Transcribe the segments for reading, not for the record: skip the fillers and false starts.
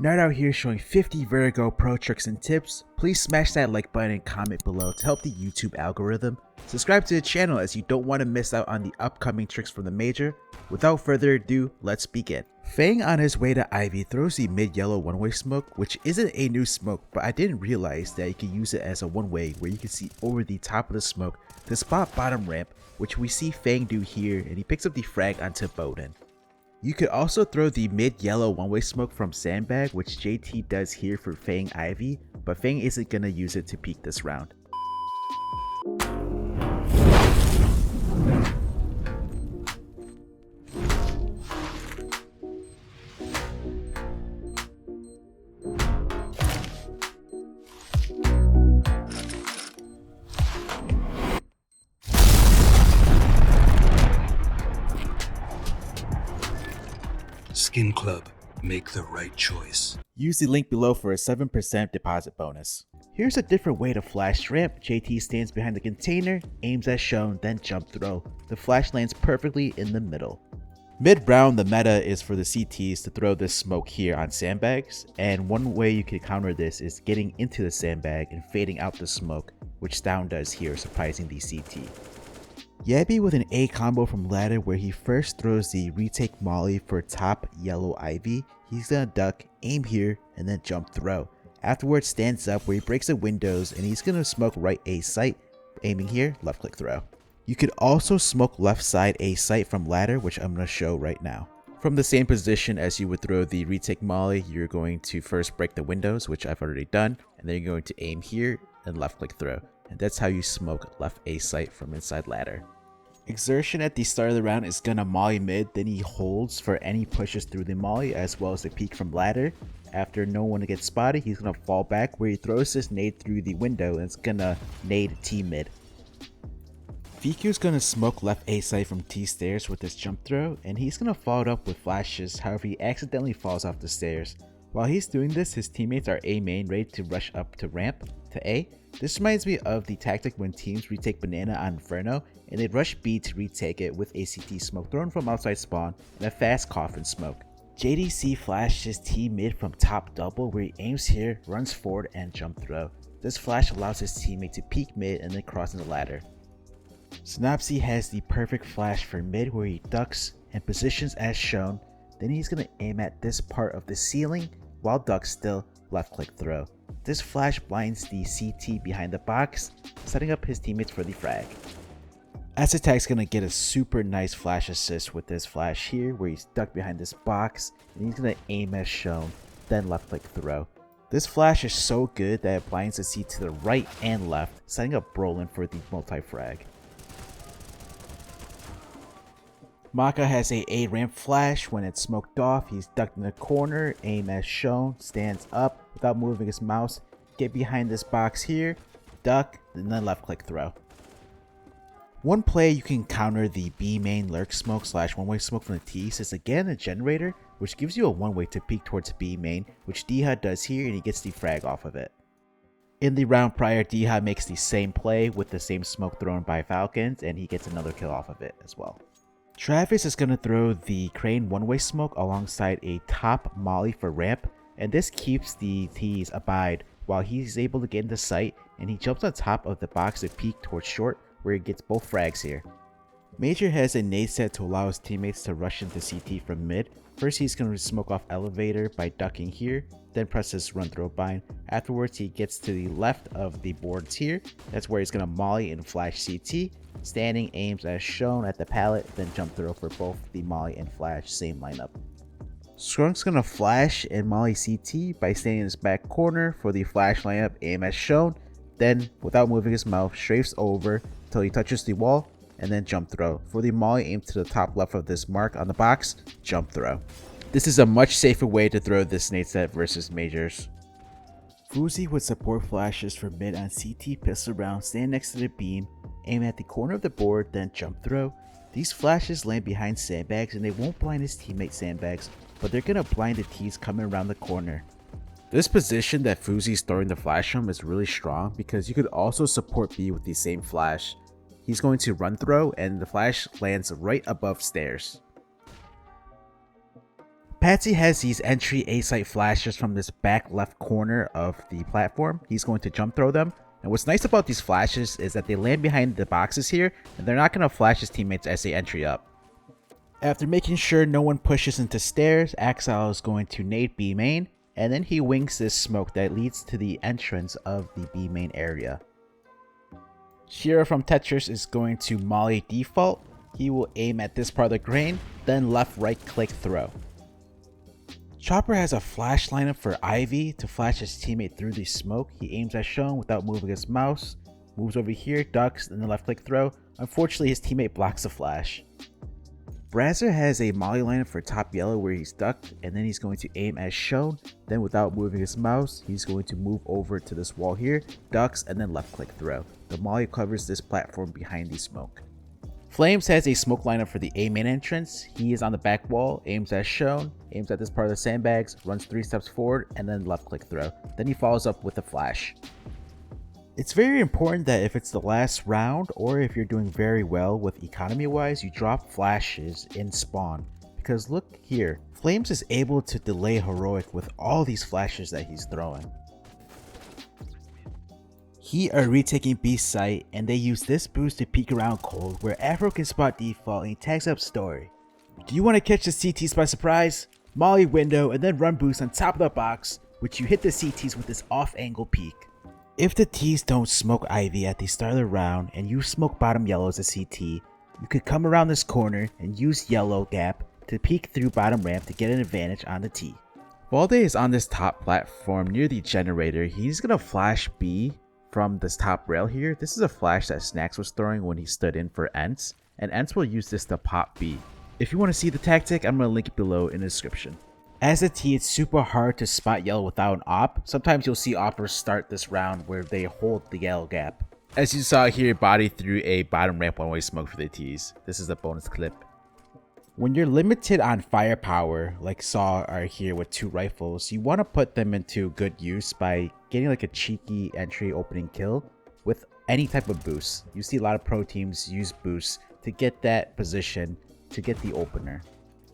Nerd out here showing 50 Vertigo pro tricks and tips. Please smash that like button and comment below to help the YouTube algorithm. Subscribe to the channel as you don't want to miss out on the upcoming tricks from the major. Without further ado, let's begin. Fang on his way to Ivy throws the mid-yellow one-way smoke, which isn't a new smoke, but I didn't realize that you can use it as a one-way where you can see over the top of the smoke to spot bottom ramp, which we see Fang do here, and he picks up the frag onto Bowden. You could also throw the mid-yellow one-way smoke from Sandbag, which JT does here for Fang Ivy, but Fang isn't gonna use it to peek this round. Skin Club, make the right choice. Use the link below for a 7% deposit bonus. Here's a different way to flash ramp. JT stands behind the container, aims as shown, then jump throw. The flash lands perfectly in the middle. Mid-round, the meta is for the CTs to throw this smoke here on sandbags, and one way you can counter this is getting into the sandbag and fading out the smoke, which Down does here, surprising the CT. Yabby with an A combo from ladder where he first throws the retake molly for top yellow Ivy. He's gonna duck, aim here, and then jump throw. Afterwards stands up where he breaks the windows and he's gonna smoke right A site, aiming here, left click throw. You could also smoke left side A site from ladder, which I'm gonna show right now. From the same position as you would throw the retake molly, you're going to first break the windows, which I've already done, and then you're going to aim here and left click throw. And that's how you smoke left A site from inside ladder. Exertion at the start of the round is gonna molly mid, then he holds for any pushes through the molly as well as the peek from ladder. After no one gets spotted, he's gonna fall back where he throws this nade through the window and it's gonna nade T mid. VQ's gonna smoke left A side from T stairs with this jump throw, and he's gonna follow it up with flashes, however he accidentally falls off the stairs. While he's doing this, his teammates are A main ready to rush up to ramp to A. This reminds me of the tactic when teams retake banana on Inferno and they rush B to retake it with ACT smoke thrown from outside spawn and a fast coffin smoke. JDC flashes T mid from top double where he aims here, runs forward and jump throw. This flash allows his teammate to peek mid and then cross in the ladder. Synopsy has the perfect flash for mid where he ducks and positions as shown, then he's going to aim at this part of the ceiling while ducks still, left click throw. This flash blinds the CT behind the box, setting up his teammates for the frag. Attack's gonna get a super nice flash assist with this flash here where he's ducked behind this box and he's gonna aim as shown, then left click throw. This flash is so good that it blinds the CT to the right and left, setting up Brolin for the multi-frag. Maka has a ramp flash. When it's smoked off, he's ducked in the corner, aim as shown, stands up without moving his mouse, get behind this box here, duck, and then left click throw. One play you can counter the B main lurk smoke / one-way smoke from the T's is again a generator, which gives you a one-way to peek towards B main, which Dha does here and he gets the frag off of it. In the round prior, Dha makes the same play with the same smoke thrown by Falcons and he gets another kill off of it as well. Travis is going to throw the crane one-way smoke alongside a top molly for ramp, and this keeps the T's abide while he's able to get into sight, and he jumps on top of the box to peek towards short where he gets both frags here. Major has a nade set to allow his teammates to rush into CT from mid. First he's going to smoke off elevator by ducking here, then presses run throw bind. Afterwards he gets to the left of the boards here, that's where he's going to molly and flash CT. Standing aims as shown at the pallet, then jump throw for both the molly and flash, same lineup. Skrunk's gonna flash and molly CT by standing in his back corner for the flash lineup, aim as shown, then without moving his mouth, strafes over until he touches the wall, and then jump throw. For the molly, aim to the top left of this mark on the box, jump throw. This is a much safer way to throw this nade set versus majors. Hooxi would support flashes for mid on CT pistol round, stand next to the beam, aim at the corner of the board, then jump throw. These flashes land behind sandbags and they won't blind his teammate sandbags, but they're gonna blind the T's coming around the corner. This position that Hooxi's throwing the flash from is really strong because you could also support B with the same flash. He's going to run throw and the flash lands right above stairs. Patsy has these entry A-site flashes from this back left corner of the platform. He's going to jump throw them. And what's nice about these flashes is that they land behind the boxes here, and they're not going to flash his teammates as they entry up. After making sure no one pushes into stairs, Axel is going to nade B main, and then he wings this smoke that leads to the entrance of the B main area. Shira from Tetris is going to molly default. He will aim at this part of the grain, then left right click throw. Chopper has a flash lineup for Ivy to flash his teammate through the smoke. He aims as shown without moving his mouse, moves over here, ducks, and then left click throw. Unfortunately, his teammate blocks the flash. Brazzer has a molly lineup for top yellow where he's ducked, and then he's going to aim as shown. Then without moving his mouse, he's going to move over to this wall here, ducks, and then left click throw. The molly covers this platform behind the smoke. Flames has a smoke lineup for the A main entrance. He is on the back wall, aims as shown, aims at this part of the sandbags, runs 3 steps forward, and then left click throw. Then he follows up with a flash. It's very important that if it's the last round, or if you're doing very well with economy wise, you drop flashes in spawn. Because look here, Flames is able to delay heroic with all these flashes that he's throwing. He are retaking B site, and they use this boost to peek around cold where Afro can spot default and he tags up story. Do you want to catch the CTs by surprise? Molly window and then run boost on top of the box, which you hit the CTs with this off angle peek. If the T's don't smoke Ivy at the start of the round and you smoke bottom yellow as a CT, you could come around this corner and use yellow gap to peek through bottom ramp to get an advantage on the T. Valde is on this top platform near the generator. He's gonna flash B from this top rail here. This is a flash that Snacks was throwing when he stood in for Ents, and Ents will use this to pop B. If you want to see the tactic, I'm going to link it below in the description. As a T, it's super hard to spot yellow without an op. Sometimes you'll see oppers start this round where they hold the yellow gap. As you saw here, body through a bottom ramp one-way smoke for the T's. This is a bonus clip. When you're limited on firepower, like Saw are here with 2 rifles, you want to put them into good use by getting like a cheeky entry opening kill with any type of boost. You see a lot of pro teams use boosts to get that position to get the opener.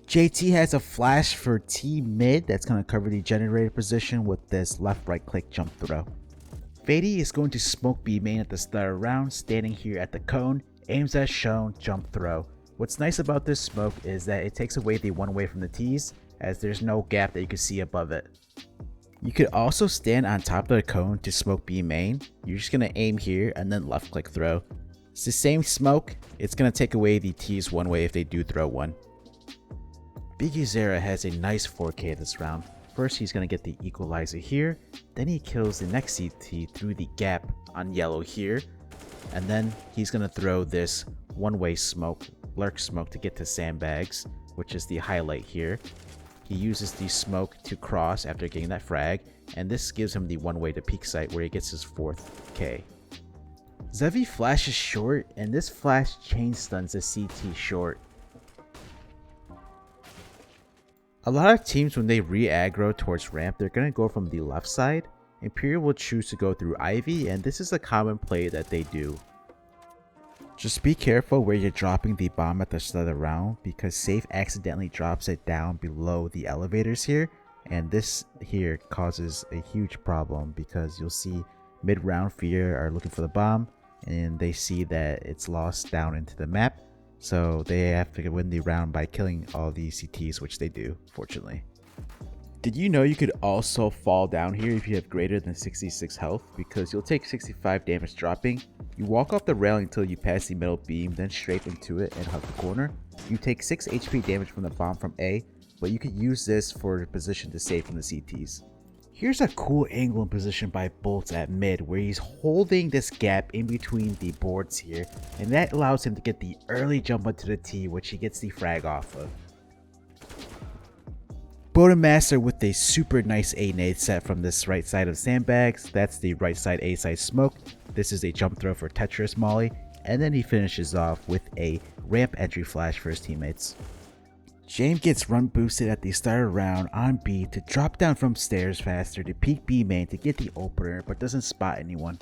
JT has a flash for T mid that's going to cover the generator position with this left right click jump throw. Fady is going to smoke B main at the start of the round, standing here at the cone, aims as shown, jump throw. What's nice about this smoke is that it takes away the one way from the T's, as there's no gap that you can see above it. You could also stand on top of the cone to smoke B main. You're just going to aim here and then left click throw. It's the same smoke, it's going to take away the T's one way if they do throw one. Biggie Zera has a nice 4K this round. First he's going to get the equalizer here, then he kills the next CT through the gap on yellow here, and then he's going to throw this one-way smoke, lurk smoke, to get to sandbags, which is the highlight here. He uses the smoke to cross after getting that frag, and this gives him the one-way to peak site where he gets his 4th K. Zevi flashes short, and this flash chain stuns the CT short. A lot of teams, when they re-aggro towards ramp, they're going to go from the left side. Imperial will choose to go through Ivy, and this is a common play that they do. Just be careful where you're dropping the bomb at the start of the round, because Safe accidentally drops it down below the elevators here, and this here causes a huge problem because you'll see mid-round Fear are looking for the bomb and they see that it's lost down into the map, so they have to win the round by killing all the CTs, which they do, fortunately. Did you know you could also fall down here if you have greater than 66 health, because you'll take 65 damage dropping. You walk off the railing until you pass the middle beam, then strafe into it and hug the corner. You take 6 HP damage from the bomb from A, but you could use this for position to save from the CTs. Here's a cool angle and position by Bolts at mid, where he's holding this gap in between the boards here, and that allows him to get the early jump onto the T, which he gets the frag off of. Bodemaster with a super nice A nade set from this right side of sandbags. That's the right side A side smoke. This is a jump throw for Tetris Molly, and then he finishes off with a ramp entry flash for his teammates. James gets run boosted at the start of the round on B to drop down from stairs faster to peek B main to get the opener, but doesn't spot anyone.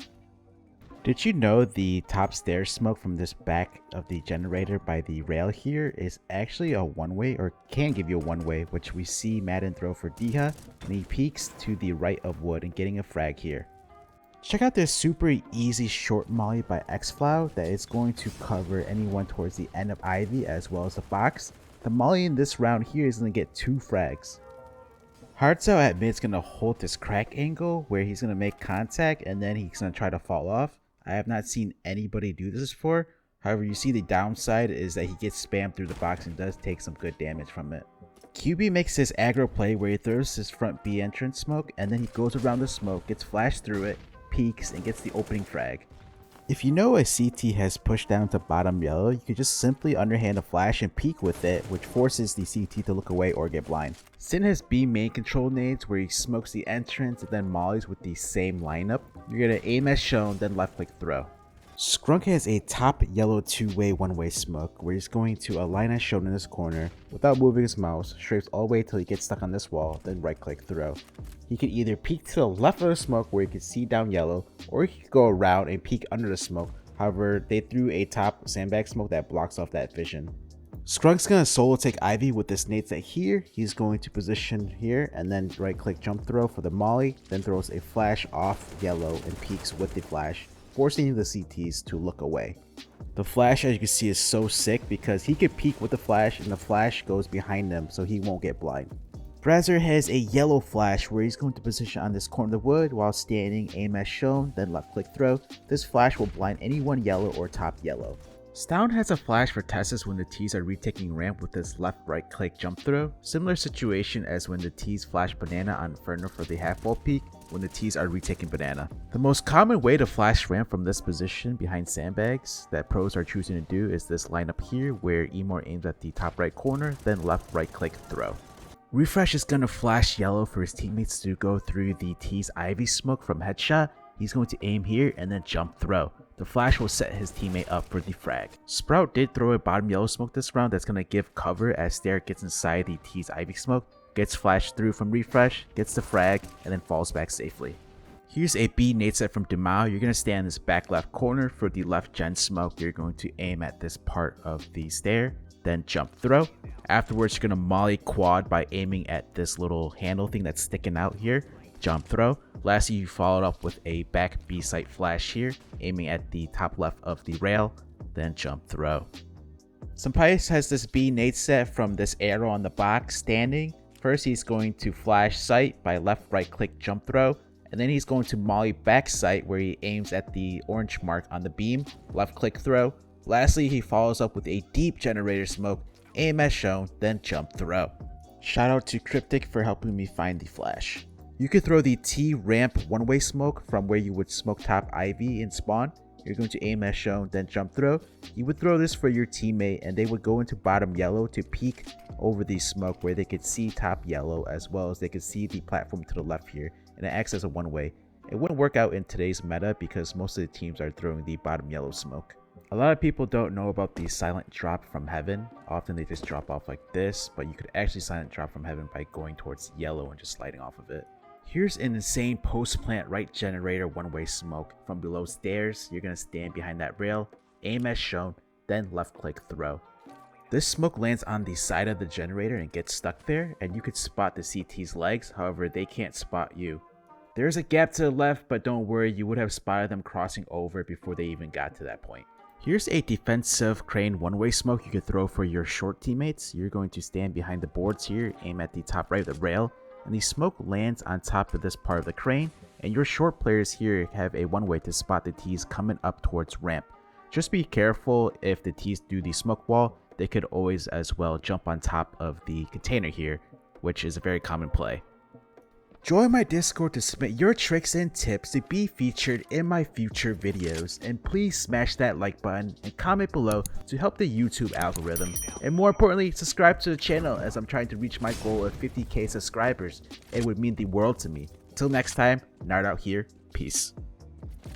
Did you know the top stair smoke from this back of the generator by the rail here is actually a one-way, or can give you a one-way, which we see Madden throw for Diha, and he peeks to the right of wood and getting a frag here. Check out this super easy short molly by Xflow that is going to cover anyone towards the end of Ivy as well as the box. The molly in this round here is going to get 2 frags. Hearts out at mid is going to hold this crack angle where he's going to make contact and then he's going to try to fall off. I have not seen anybody do this before. However, you see the downside is that he gets spammed through the box and does take some good damage from it. QB makes his aggro play where he throws his front B entrance smoke and then he goes around the smoke, gets flashed through it, peeks, and gets the opening frag. If you know a CT has pushed down to bottom yellow, you could just simply underhand a flash and peek with it, which forces the CT to look away or get blind. Sin has B main control nades where he smokes the entrance and then mollies with the same lineup. You're going to aim as shown, then left click throw. Scrunk has a top yellow 2-way 1-way smoke where he's going to align as shown in this corner without moving his mouse, strafes all the way till he gets stuck on this wall, then right click throw. He can either peek to the left of the smoke where he can see down yellow, or he could go around and peek under the smoke. However, they threw a top sandbag smoke that blocks off that vision. Skrunk's gonna solo take Ivy with this nade set here. He's going to position here and then right click jump throw for the molly, then throws a flash off yellow and peeks with the flash, forcing the CTs to look away. The flash, as you can see, is so sick because he could peek with the flash and the flash goes behind him so he won't get blind. Brazzer has a yellow flash where he's going to position on this corner of the wood while standing, aim as shown, then left click throw. This flash will blind anyone yellow or top yellow. Stound has a flash for Tessus when the T's are retaking ramp with this left right click jump throw. Similar situation as when the T's flash banana on Inferno for the half wall peek when the T's are retaking banana. The most common way to flash ramp from this position behind sandbags that pros are choosing to do is this lineup here where Emor aims at the top right corner, then left right click throw. Refresh is going to flash yellow for his teammates to go through the T's Ivy smoke from headshot. He's going to aim here and then jump throw. The flash will set his teammate up for the frag. Sprout did throw a bottom yellow smoke this round that's going to give cover as Stair gets inside the T's Ivy smoke, gets flashed through from Refresh, gets the frag, and then falls back safely. Here's a B nade set from Demao. You're going to stand in this back left corner for the left gen smoke. You're going to aim at this part of the stair, then jump throw. Afterwards, you're going to molly quad by aiming at this little handle thing that's sticking out here. Jump throw. Lastly, you followed up with a back B site flash here, aiming at the top left of the rail, then jump throw. Sampais has this B nade set from this arrow on the box standing. First, he's going to flash sight by left right click jump throw, and then he's going to molly back sight where he aims at the orange mark on the beam, left click throw. Lastly, he follows up with a deep generator smoke, aim as shown, then jump throw. Shout out to Cryptic for helping me find the flash. You could throw the T ramp one-way smoke from where you would smoke top Ivy in spawn. You're going to aim as shown, then jump throw. You would throw this for your teammate and they would go into bottom yellow to peek over the smoke where they could see top yellow as well as they could see the platform to the left here, and it acts as a one-way. It wouldn't work out in today's meta because most of the teams are throwing the bottom yellow smoke. A lot of people don't know about the silent drop from heaven. Often they just drop off like this, but you could actually silent drop from heaven by going towards yellow and just sliding off of it. Here's an insane post-plant right generator one-way smoke. From below stairs, you're going to stand behind that rail, aim as shown, then left click throw. This smoke lands on the side of the generator and gets stuck there, and you could spot the CT's legs, however they can't spot you. There's a gap to the left, but don't worry, you would have spotted them crossing over before they even got to that point. Here's a defensive crane one-way smoke you could throw for your short teammates. You're going to stand behind the boards here, aim at the top right of the rail, and the smoke lands on top of this part of the crane, and your short players here have a one-way to spot the T's coming up towards ramp. Just be careful if the T's do the smoke wall, they could always as well jump on top of the container here, which is a very common play. Join my Discord to submit your tricks and tips to be featured in my future videos, and please smash that like button and comment below to help the YouTube algorithm, and more importantly, subscribe to the channel as I'm trying to reach my goal of 50k subscribers. It would mean the world to me. Till next time, NartOutHere, peace.